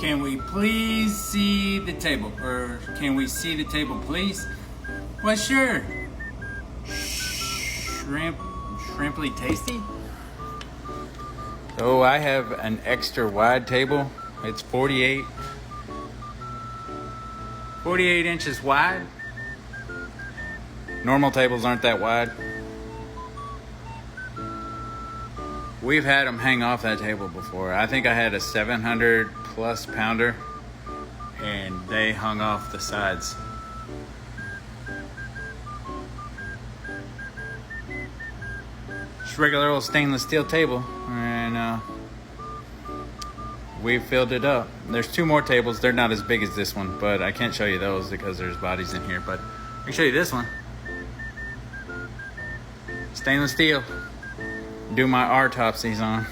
Can we please see the table? Or can we see the table, please? Well, sure. Shrimply tasty? So I have an extra wide table. It's 48 inches wide. Normal tables aren't that wide. We've had them hang off that table before. I think I had a 700 plus pounder and they hung off the sides. Just a regular old stainless steel table, and we filled it up. There's two more tables. They're not as big as this one, but I can't show you those because there's bodies in here, but I can show you this one. Stainless steel. Do my autopsies on.